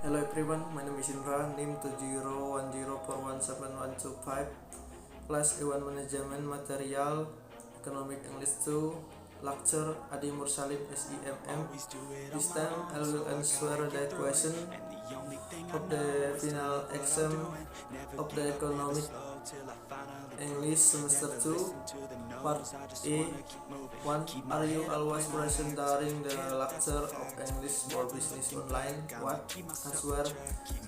Hello everyone, my name is Indra, NIM 7010417125, Class A1 Management Material, Economic English 2, Lecture Adi Mursalim SEMM. This time I will answer the question of the final exam of the Economic English Semester 2, Part A. 1. Are you always present during the lecture of English for Business online? What? Answer: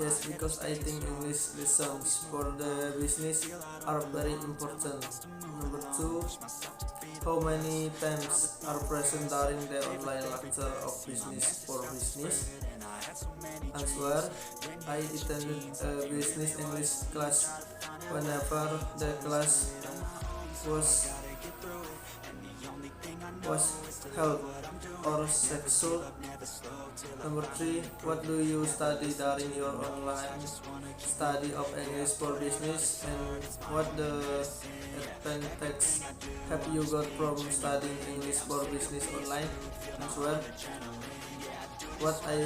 yes, because I think English lessons for the business are very important. Number 2. How many times are present during the online lecture of Business for Business? Answer: I attended a business English class whenever the class was held or scheduled. Number 3. What do you study during your online study of English for Business, and what the advantage have you got from studying English for Business online? Answer: what I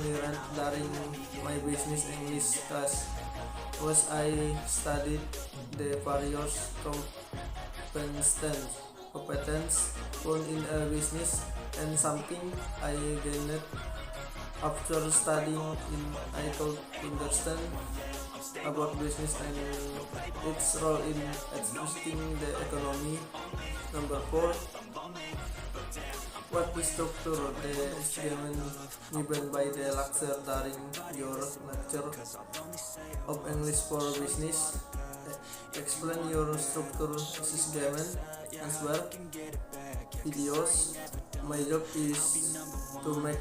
learned during my business English class was I studied the various competence found in a business, and something I gained after studying I could understand about business and its role in boosting the economy. Number 4. What is structure the statement given by the lecture during your lecture of English for Business? Explain your structure statement. Answer: videos. My job is to make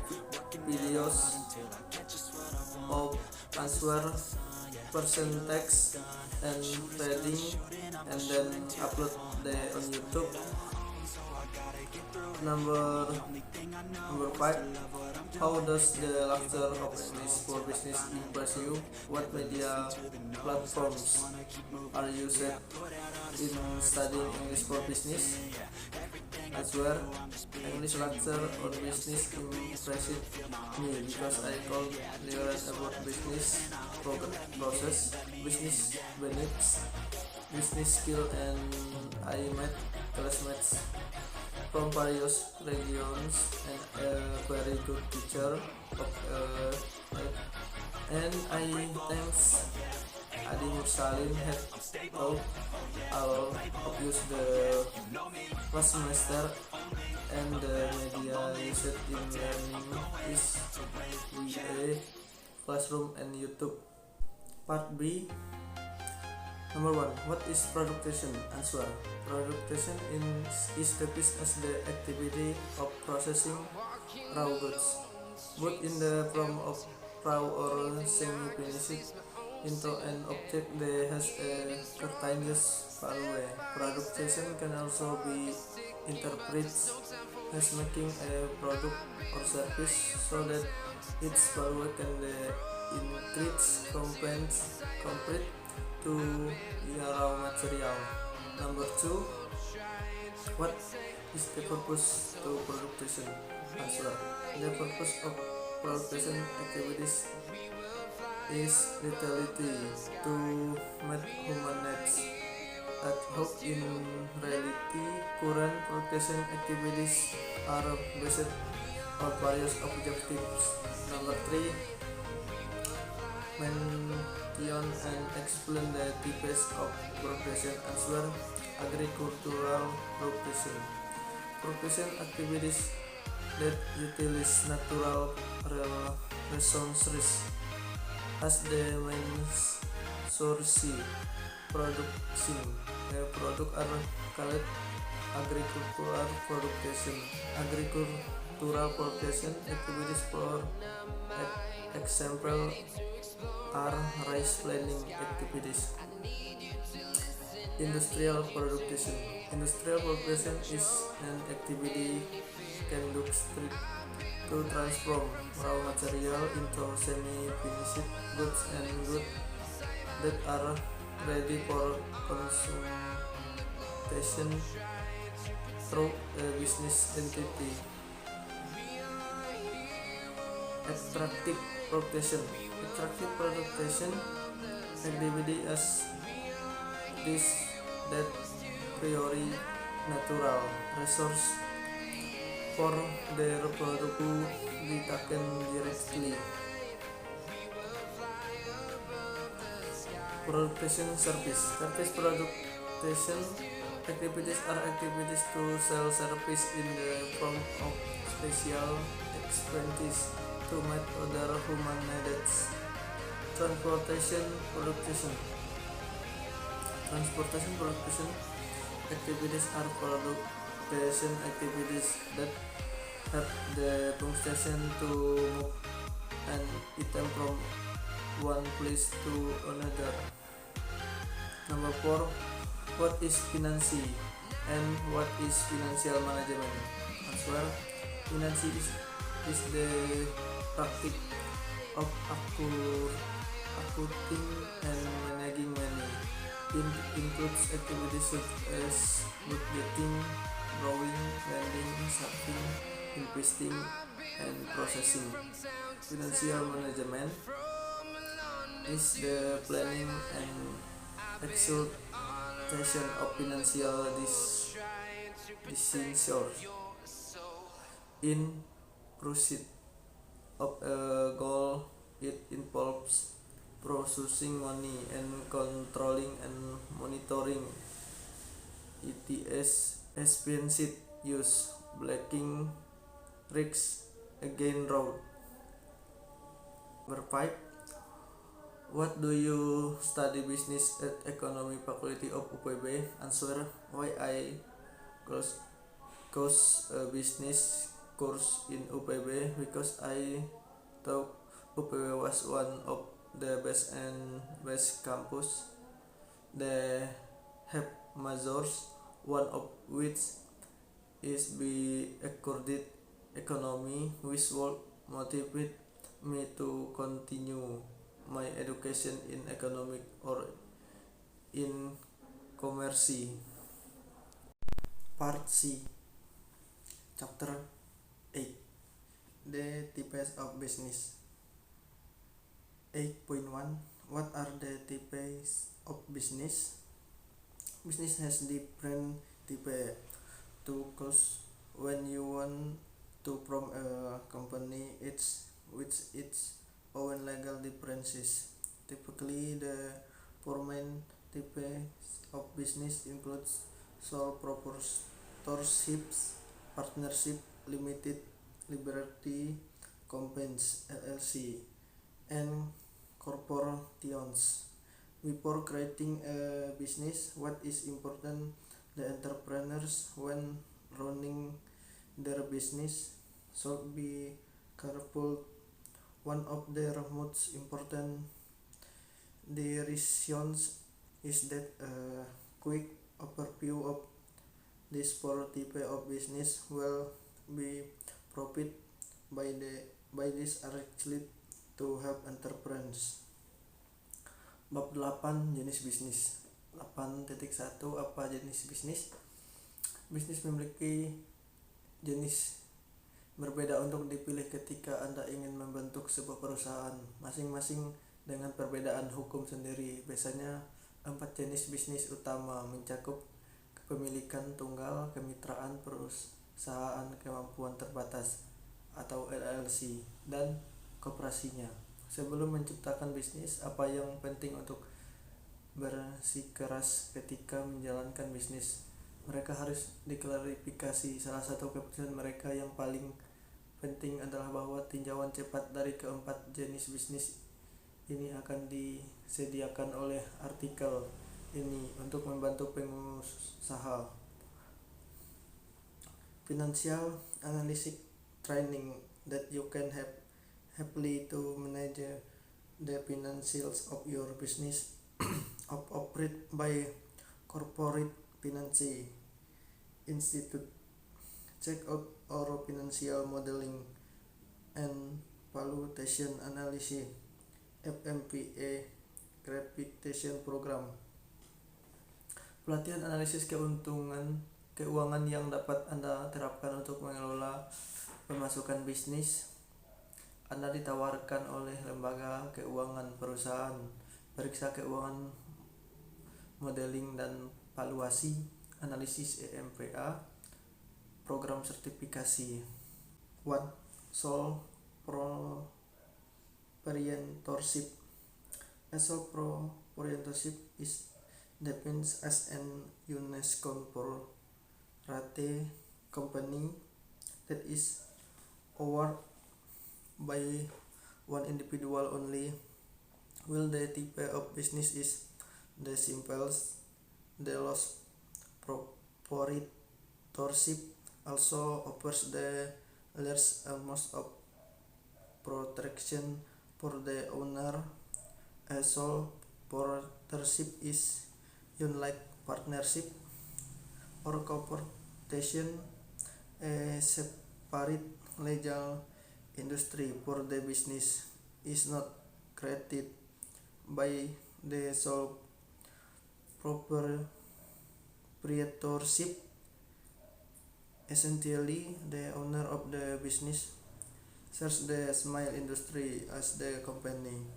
videos of answer, percentage, and trading, and then upload them on YouTube. Number 5. How does the lecture of English for Business impress you? What media platforms are used in studying English for Business? Answer: English lecture on business impressed me because I could learn about business process, business benefits, business skill, and I met classmates from various regions and a very good teacher and I thanks Adi Mursalim had taught all of us the last semester, and the media used in learning is VA, Classroom, and YouTube. Part B. Number 1. What is productation? Answer: productation is defined as the activity of processing raw goods, both in the form of raw or semi-finished, into an object that has a continuous value. Productation can also be interpreted as making a product or service so that its value can increase compared to the raw material. Number 2. What is the purpose to productation? Answer: the purpose of production activities is utility to meet human needs. At hope in reality, current production activities are based on various objectives. Number 3. Mention and explain the types of production. Answer: agricultural production. Production activities that utilize natural resources as the main source. Production product are called agricultural production. Agricultural production activities, for example, are rice planting activities. Industrial production. Industrial production is an activity conducted to transform raw material into semi-finished goods and goods that are ready for consumption through a business entity. Extractive productation. Attractive productation activity as this that priori natural resource for their product to be taken directly. Productation service productation activities are activities to sell service in the form of special expenses to meet other human needs. Transportation activities are production activities that have the function to move an item from one place to another. Number 4. What is finance and what is financial management? Answer. Finance is the practice of accounting and managing money. It includes activities such as budgeting, borrowing, lending, saving, investing, and processing. Financial management is the planning and execution of financial decisions in pursuit of a goal. It involves processing money and controlling and monitoring its expense use, blocking risks against fraud. Number 5. What do you study business at economy faculty of UPB? Answer. Why I chose a business course in UPB? Because I thought UPB was one of the best campus. They have majors, one of which is be accorded economy, which will motivate me to continue my education in economic or in commerce. Part C. Chapter 8. The types of business. 8.1. What are the types of business? Business has different types to cause when you want to form a company with its own legal differences. Typically, the four main types of business includes sole proprietorships, partnership, limited liberty companies (LLC), and corporations. Before creating a business, what is important? The entrepreneurs, when running their business, should be careful. One of their most important decisions is that a quick overview of these four types of business will be provided by this article to help entrepreneurs. Bab 8 jenis bisnis. 8.1 Apa jenis bisnis? Bisnis memiliki jenis berbeda untuk dipilih ketika Anda ingin membentuk sebuah perusahaan, masing-masing dengan perbedaan hukum sendiri. Biasanya 4 jenis bisnis utama mencakup kepemilikan tunggal, kemitraan, perusahaan kemampuan terbatas atau LLC, dan koperasinya. Sebelum menciptakan bisnis, apa yang penting untuk bersikeras ketika menjalankan bisnis? Mereka harus diklarifikasi. Salah satu keputusan mereka yang paling penting adalah bahwa tinjauan cepat dari keempat jenis bisnis ini akan disediakan oleh artikel ini untuk membantu pengusaha. Financial analysis training that you can have happily to manage the financials of your business operate by corporate finance institute. Check out our financial modeling and valuation analysis FMVA certification program. Pelatihan analisis keuangan yang dapat Anda terapkan untuk mengelola pemasukan bisnis Anda ditawarkan oleh lembaga keuangan perusahaan. Periksa keuangan, modeling dan valuasi, analisis EMPA, program sertifikasi. 1. Sole proprietorship. A sole proprietorship is defined as an unincorporated company that is owned by one individual only, while the type of business is the simplest. The loose proprietorship also offers the largest amount of protection for the owner. A sole proprietorship is unlike partnership or corporation, a separate legal industry for the business is not created by the sole proprietorship. Essentially, the owner of the business shares the small industry as the company.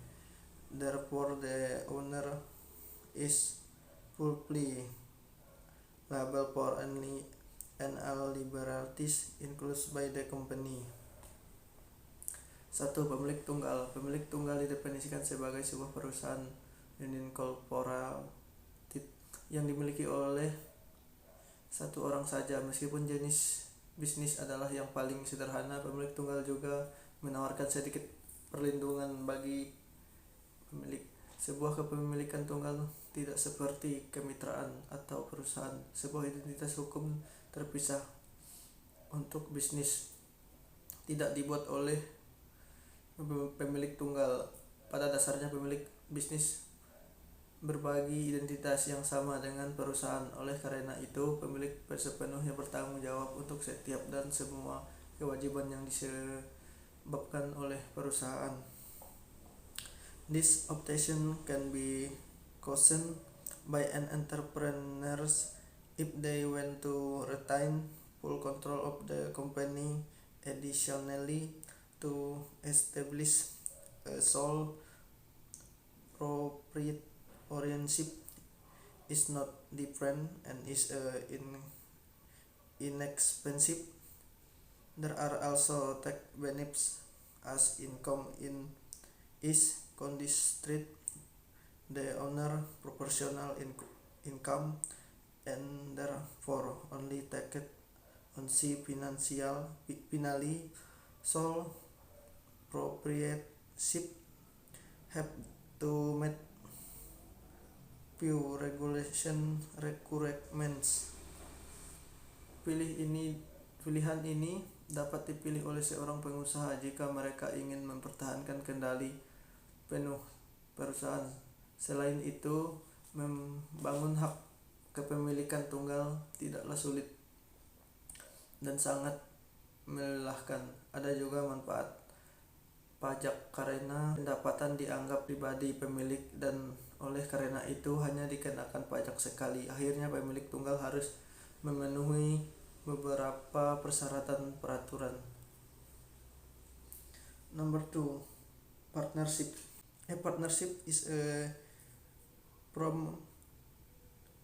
Therefore, the owner is fully liable for any and all liabilities included by the company. 1. Pemilik tunggal. Pemilik tunggal didefinisikan sebagai sebuah perusahaan unincorporated yang dimiliki oleh satu orang saja. Meskipun jenis bisnis adalah yang paling sederhana, pemilik tunggal juga menawarkan sedikit perlindungan bagi pemilik. Sebuah kepemilikan tunggal tidak seperti kemitraan atau perusahaan, sebuah identitas hukum terpisah untuk bisnis, tidak dibuat oleh pemilik tunggal. Pada dasarnya pemilik bisnis berbagi identitas yang sama dengan perusahaan. Oleh karena itu, pemilik sepenuhnya bertanggung jawab untuk setiap dan semua kewajiban yang disebabkan oleh perusahaan. This obsession can be caused by an entrepreneur if they want to retain full control of the company. Additionally, to establish a sole proprietorship is not different and is inexpensive. There are also tax benefits as income is considered the owner proportional income and therefore only taxed on financial. Finally, sole proprietorship have to meet few regulation requirements. Pilihan ini dapat dipilih oleh seorang pengusaha jika mereka ingin mempertahankan kendali penuh perusahaan. Selain itu, membangun hak kepemilikan tunggal tidaklah sulit dan sangat melelahkan. Ada juga manfaat pajak karena pendapatan dianggap pribadi pemilik dan oleh karena itu hanya dikenakan pajak sekali. Akhirnya pemilik tunggal harus memenuhi beberapa persyaratan peraturan. Number 2. Partnership. A partnership is a form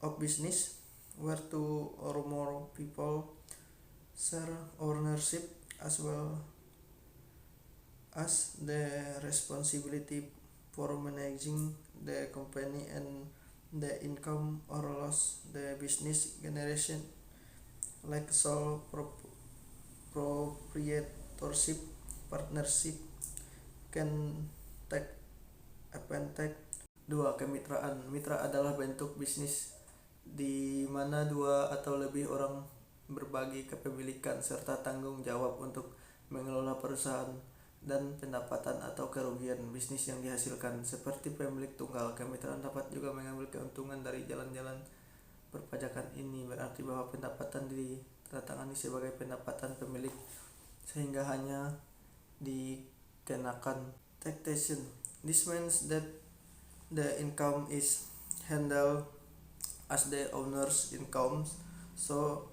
of business where two or more people share ownership as well as the responsibility for managing the company and the income or loss the business generation. Like sole proprietorship, partnership can take advantage. 2. Kemitraan. Mitra adalah bentuk bisnis di mana dua atau lebih orang berbagi kepemilikan serta tanggung jawab untuk mengelola perusahaan dan pendapatan atau kerugian bisnis yang dihasilkan. Seperti pemilik tunggal, kemitraan dapat juga mengambil keuntungan dari jalan-jalan perpajakan. Ini berarti bahwa pendapatan ditandatangani sebagai pendapatan pemilik sehingga hanya dikenakan taxation. This means that the income is handled as the owner's income, so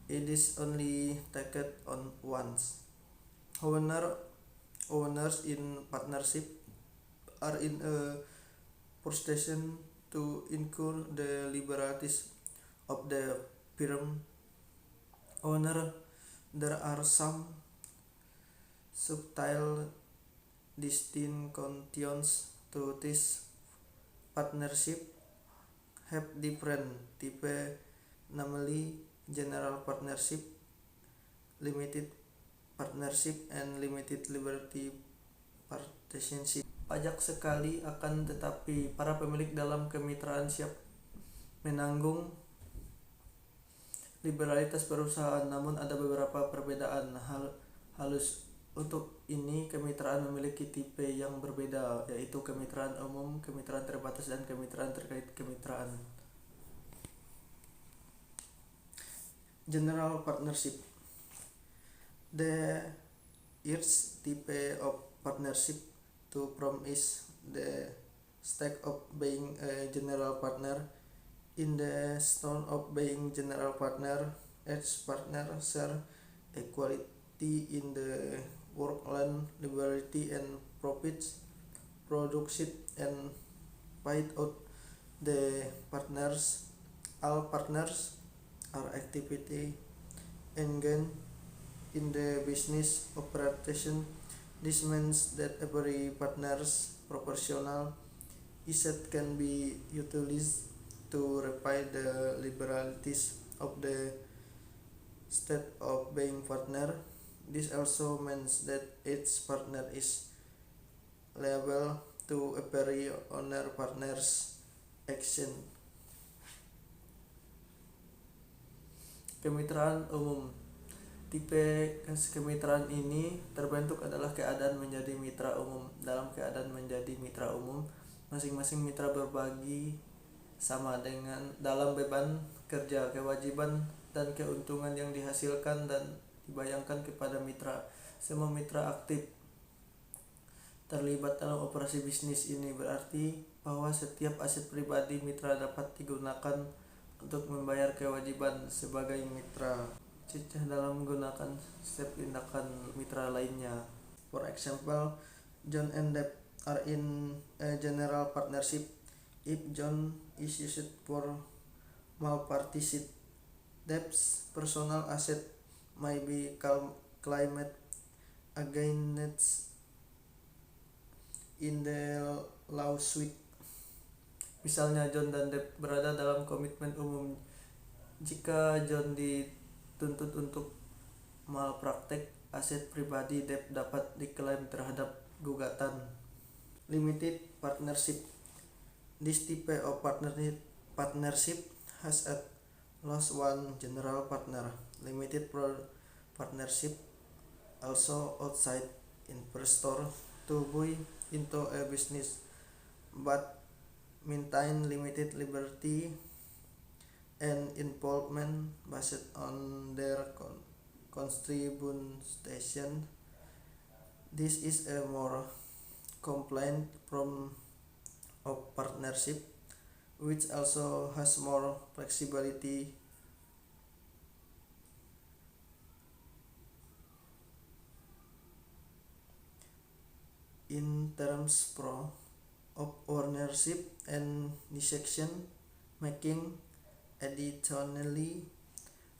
it is only taxed on once. However, Owners in partnership are in a position to incur the liberties of the firm owner. There are some subtle distinctions to this partnership have different types, namely general partnership, limited partnership, and limited liberty partnership. Pajak sekali akan tetapi para pemilik dalam kemitraan siap menanggung liberalitas perusahaan, namun ada beberapa perbedaan halus. Untuk ini kemitraan memiliki tipe yang berbeda, yaitu kemitraan umum, kemitraan terbatas, dan kemitraan terkait kemitraan. General partnership. The first type of partnership to promise the stake of being a general partner. In the stone of being general partner, each partner share equality in the work-land liberty and profits produced and paid out. The partners, all partners, are actively engaged in the business operation. This means that every partner's proportional asset can be utilized to repay the liabilities of the state of being partner. This also means that each partner is liable to every owner partner's action. Kemitraan umum. Tipe kemitraan ini terbentuk adalah keadaan menjadi mitra umum. Dalam keadaan menjadi mitra umum, masing-masing mitra berbagi sama dengan dalam beban kerja, kewajiban, dan keuntungan yang dihasilkan dan dibayangkan kepada mitra. Semua mitra aktif terlibat dalam operasi bisnis. Ini berarti bahwa setiap aset pribadi mitra dapat digunakan untuk membayar kewajiban sebagai mitra. Cicah dalam menggunakan setiap tindakan mitra lainnya. For example, John and Deb are in a general partnership. If John is used for malpractice, Deb's personal asset may be claimed against in the lawsuit. Misalnya John dan Deb berada dalam komitmen umum. Jika John dituntut untuk malpraktek aset pribadi, Deb dapat diklaim terhadap gugatan. Limited partnership. This type of partnership has at least one general partner. Limited partnership also outside investor to buy into a business but maintain limited liberty and involvement based on their contribution. This is a more compliant form of partnership, which also has more flexibility in terms of ownership and decision making. Additionally,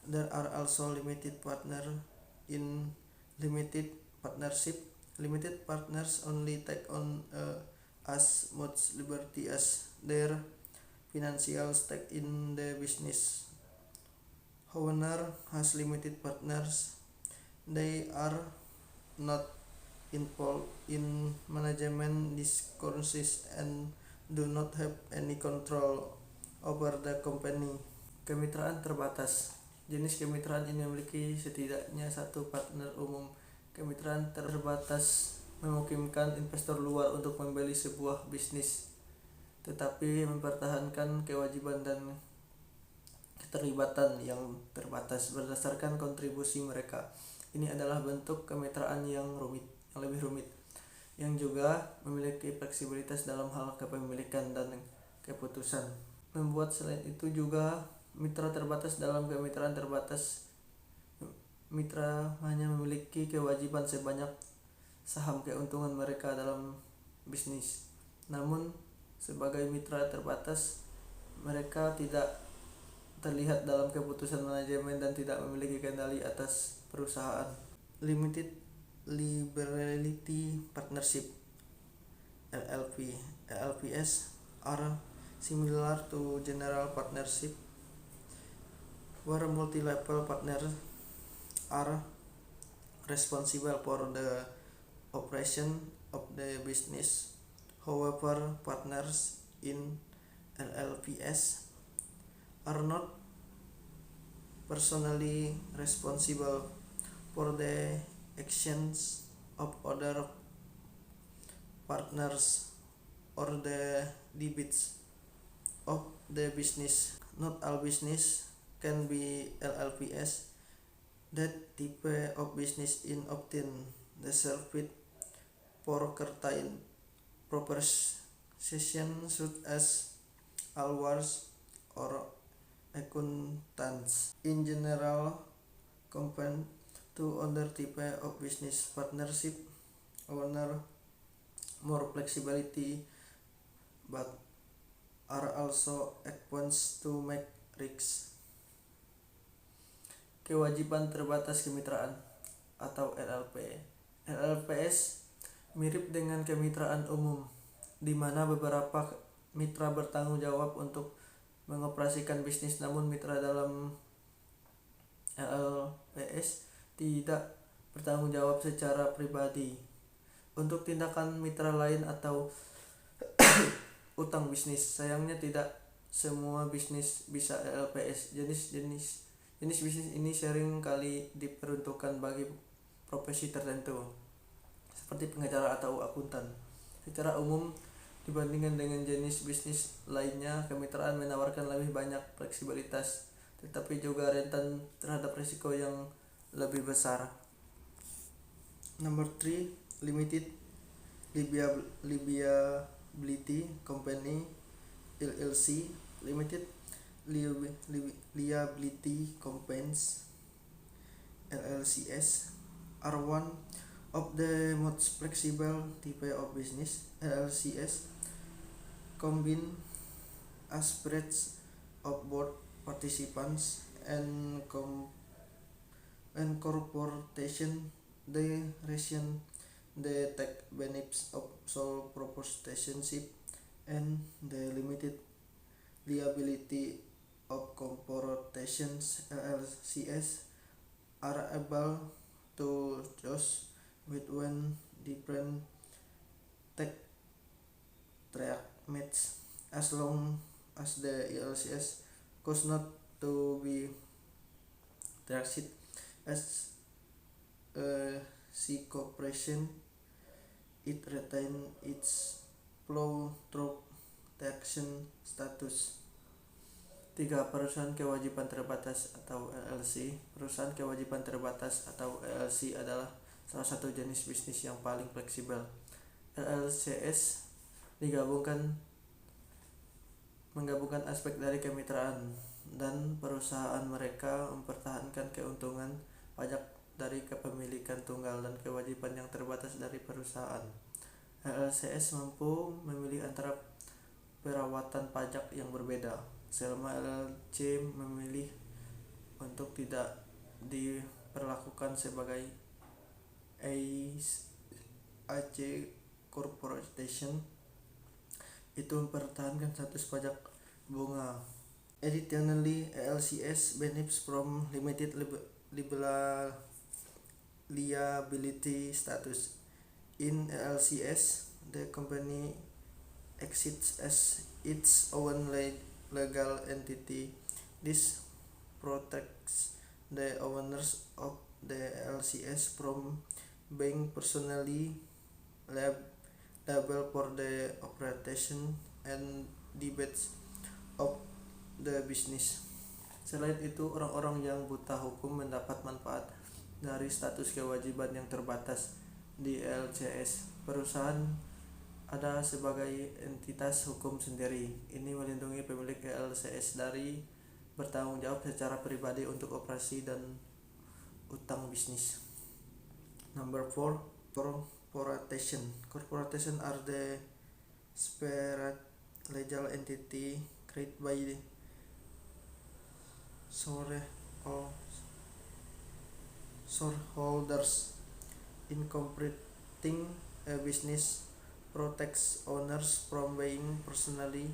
there are also limited partners in limited partnership. Limited partners only take on as much liberty as their financial stake in the business. Owner has limited partners. They are not involved in management discourses and do not have any control over the company. Kemitraan terbatas. Jenis kemitraan ini memiliki setidaknya satu partner umum. Kemitraan terbatas memungkinkan investor luar untuk membeli sebuah bisnis, tetapi mempertahankan kewajiban dan keterlibatan yang terbatas berdasarkan kontribusi mereka. Ini adalah bentuk kemitraan yang lebih rumit, yang juga memiliki fleksibilitas dalam hal kepemilikan dan keputusan. Membuat selain itu juga mitra terbatas. Dalam kemitraan terbatas, mitra hanya memiliki kewajiban sebanyak saham keuntungan mereka dalam bisnis. Namun sebagai mitra terbatas, mereka tidak terlihat dalam keputusan manajemen dan tidak memiliki kendali atas perusahaan. Limited Liability Partnership (LLP). LLPs are similar to general partnership, where multi-level partners are responsible for the operation of the business. However, partners in LLPs are not personally responsible for the actions of other partners or the debits of the business. Not all business can be LLPs. That type of business in often the service for certain professions such as lawyers or accountants. In general, compared to other type of business, partnership owner more flexibility but are also exposed to make risks. Kewajiban terbatas kemitraan atau LLP. LLPs mirip dengan kemitraan umum, di mana beberapa mitra bertanggung jawab untuk mengoperasikan bisnis, namun mitra dalam LLPs tidak bertanggung jawab secara pribadi untuk tindakan mitra lain atau utang bisnis. Sayangnya tidak semua bisnis bisa LLPs. Jenis bisnis ini sering kali diperuntukkan bagi profesi tertentu, seperti pengacara atau akuntan. Secara umum, dibandingkan dengan jenis bisnis lainnya, kemitraan menawarkan lebih banyak fleksibilitas, tetapi juga rentan terhadap risiko yang lebih besar. Number 3, Limited Liability Company (LLC). Limited Liability Companies (LLCs) are one of the most flexible type of business. LLCs combine aspects of both participants and corporation. They take benefits of sole proprietorship and the limited liability of corporations. LLCs are able to choose between different tax treatments as long as the LLCs cause not to be treated as a C corporation. It retains its flow-through taxation status. 3. Perusahaan kewajiban terbatas atau LLC. Perusahaan kewajiban terbatas atau LLC adalah salah satu jenis bisnis yang paling fleksibel. LLCs menggabungkan aspek dari kemitraan dan perusahaan. Mereka mempertahankan keuntungan pajak dari kepemilikan tunggal dan kewajiban yang terbatas dari perusahaan. LLCs mampu memilih antara perawatan pajak yang berbeda, selama LLC memilih untuk tidak diperlakukan sebagai AC Corporation. Itu mempertahankan status pajak bunga. Additionally, LLCs benefits from limited liability status. In LLCs, the company exists as its own legal entity. This protects the owners of the LLCs from being personally liable for the operation and debits of the business. Selain itu, orang-orang yang buta hukum mendapat manfaat dari status kewajiban yang terbatas di LLCs. Perusahaan ada sebagai entitas hukum sendiri. Ini melindungi pemilik LLCs dari bertanggung jawab secara pribadi untuk operasi dan utang bisnis. Number 4, corporation. Corporation are the separate legal entity created by the shareholders. Incorporating a business protects owners from being personally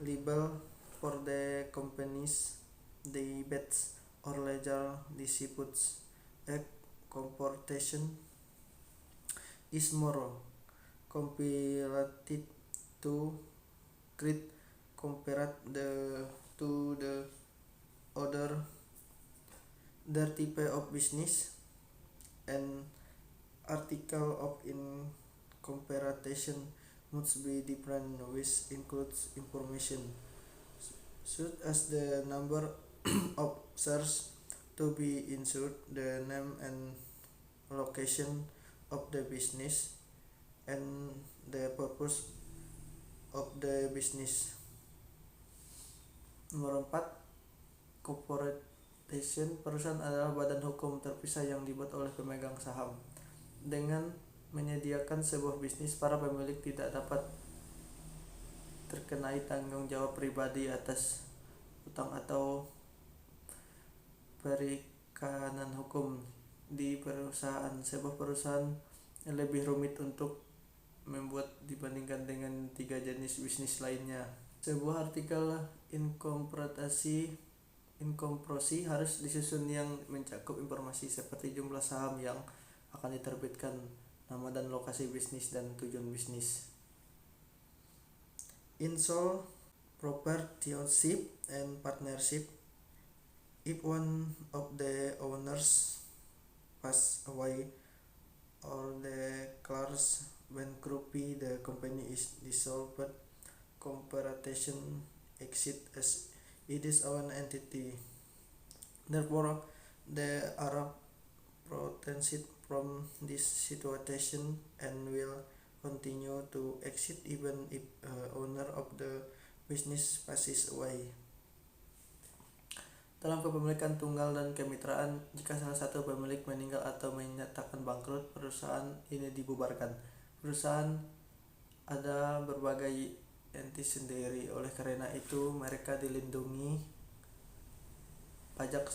liable for the company's debts or legal disputes. A corporation is more complicated to create compared to the other type of business. An article of incorporation must be different, which includes information such as the number of shares to be issued, the name and location of the business, and the purpose of the business. Nomor 4, corporation. Perusahaan adalah badan hukum terpisah yang dibuat oleh pemegang saham. Dengan menyediakan sebuah bisnis, para pemilik tidak dapat terkenai tanggung jawab pribadi atas utang atau perikanan hukum di perusahaan. Sebuah perusahaan lebih rumit untuk membuat dibandingkan dengan 3 jenis bisnis lainnya. Sebuah artikel inkorporasi harus disusun yang mencakup informasi seperti jumlah saham yang akan diterbitkan, nama dan lokasi bisnis, dan tujuan bisnis. In sole proprietorship and partnership, if one of the owners pass away or declares bankruptcy, the company is dissolved. Corporation exists as its own entity. Therefore, they are protected from this situation and will continue to exist even if owner of the business passes away. Dalam kepemilikan tunggal dan kemitraan, jika salah satu pemilik meninggal atau menyatakan bangkrut, perusahaan ini dibubarkan. Perusahaan ada berbagai entitas sendiri, oleh karena itu mereka dilindungi pajak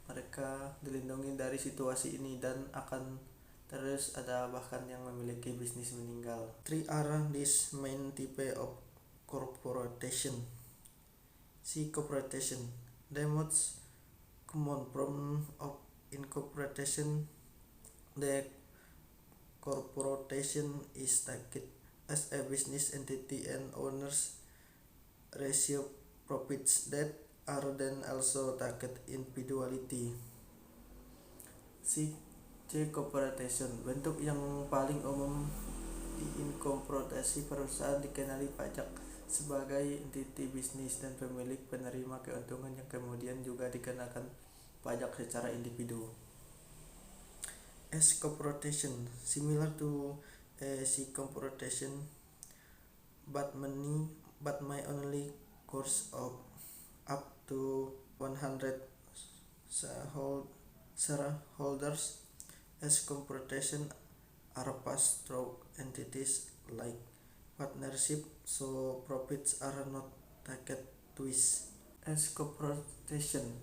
mereka dilindungi dari situasi ini dan akan terus ada bahkan yang memiliki bisnis meninggal. 3 are these main type of corporation. C. Corporation. The most common form of incorporation, the corporation is taken as a business entity and owners receive profits that are then also taken individually. C. Corporation. Bentuk yang paling umum di inkorporasi, perusahaan dikenali pajak sebagai entiti bisnis dan pemilik penerima keuntungan yang kemudian juga dikenakan pajak secara individu. S. Corporation. Similar to a C corporation, but may only course of up to 100 shareholders. S corporation are passed through entities like partnership, so profits are not taken twice. S corporation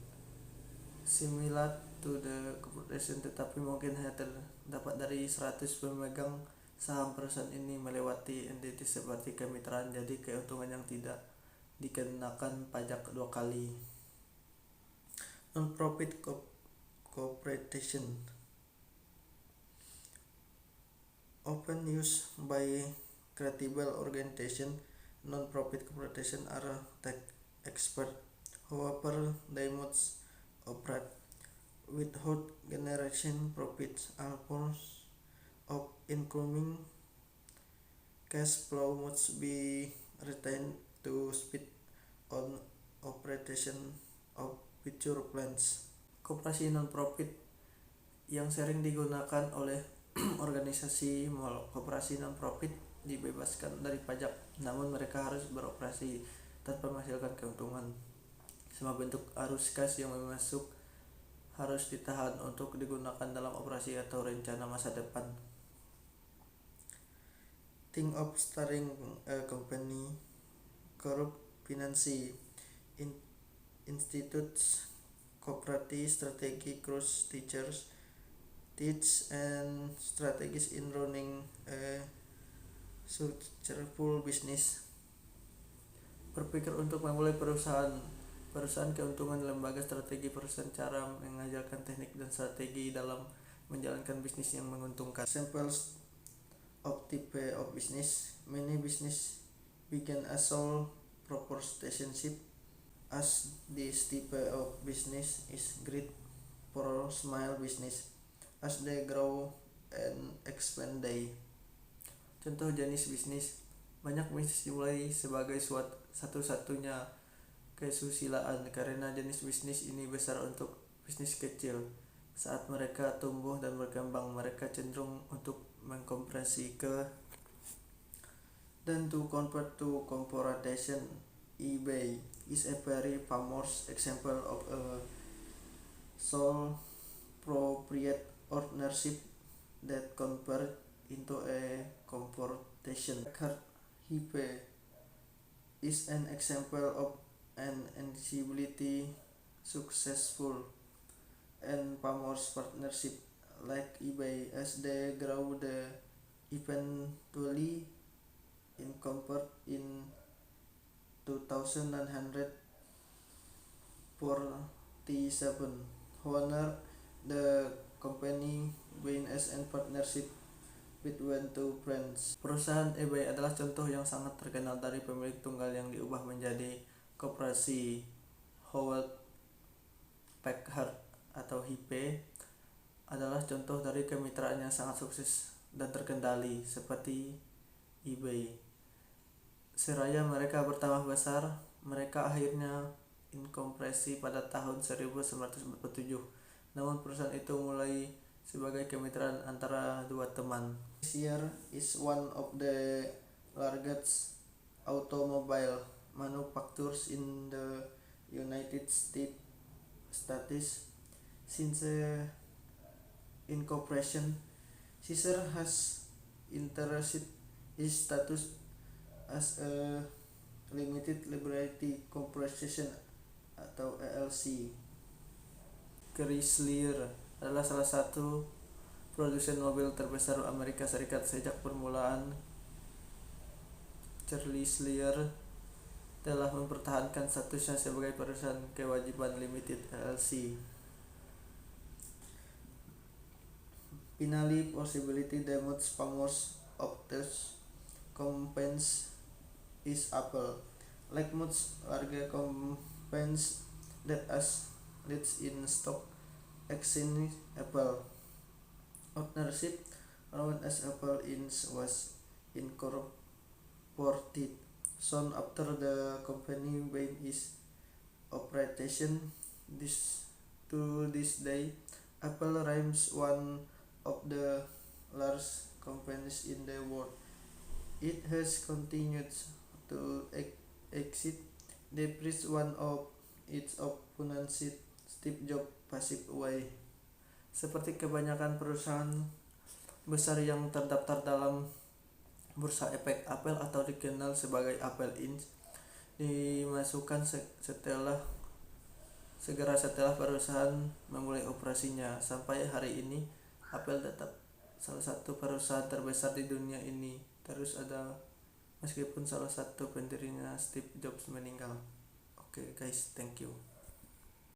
similar to the corporation, tetapi mungkin hanya terdapat dari 100 pemegang saham. Perusahaan ini melewati entitas seperti kemitraan, jadi keuntungan yang tidak dikenakan pajak 2 kali. Non-profit corporation often used by charitable organization. Non-profit corporation are tax expert. However, they must operate without generating profits. All forms of incoming cash flow must be retained to speed on operation of future plans. Koperasi non-profit yang sering digunakan oleh organisasi koperasi non-profit dibebaskan dari pajak, namun mereka harus beroperasi tanpa menghasilkan keuntungan. Semua bentuk arus kas yang masuk harus ditahan untuk digunakan dalam operasi atau rencana masa depan. Think of starting a company, corrupt finance, institutes, cooperative strategy, cross teachers, teach and strategies in running a successful business. Berpikir untuk memulai perusahaan keuntungan, lembaga strategi perusahaan, cara mengajarkan teknik dan strategi dalam menjalankan bisnis yang menguntungkan. Examples of type of business. Many business begin as sole proprietorship, as this type of business is great for small business as they grow and expand. Contoh jenis bisnis. Banyak bisnis dimulai sebagai satu-satunya kesusilaan karena jenis bisnis ini besar untuk bisnis kecil. Saat mereka tumbuh dan berkembang, mereka cenderung untuk mengkompresi dan to convert to corporation. eBay is a very famous example of a sole proprietorship that convert into a corporation. eBay is an example of an incredibly successful and famous partnership like eBay. As they grow, they eventually incorporate in 2047. However, the company began as a partnership between two brands. Perusahaan eBay adalah contoh yang sangat terkenal dari pemilik tunggal yang diubah menjadi koperasi. Hewlett Packard atau HP adalah contoh dari kemitraan yang sangat sukses dan terkendali seperti eBay. Seraya mereka bertambah besar, mereka akhirnya inkorporasi pada tahun 1947. Namun perusahaan itu mulai sebagai kemitraan antara dua teman. Chrysler is one of the largest automobile manufacturers in the United States. Since incorporation, Chrysler has entered its status as a limited liability corporation atau LLC. Chrysler adalah salah satu produsen mobil terbesar Amerika Serikat. Sejak permulaan, Chrysler telah mempertahankan statusnya sebagai perusahaan kewajiban limited LLC. Finally, possibility the most famous of those companies is Apple. Like most larger companies that as listed in stock exchange, Apple ownership known as Apple Inc. was incorporated soon after the company began its operation. To this day, Apple remains one of the largest companies in the world. It has continued to exit the price one of its opponents, Steve Jobs, passed away. Seperti kebanyakan perusahaan besar yang terdaftar dalam Bursa Efek, Apple atau dikenal sebagai Apple Inc. dimasukkan segera setelah perusahaan memulai operasinya. Sampai hari ini, Apple tetap salah satu perusahaan terbesar di dunia ini terus ada meskipun salah satu pendirinya Steve Jobs meninggal. Oke guys, thank you.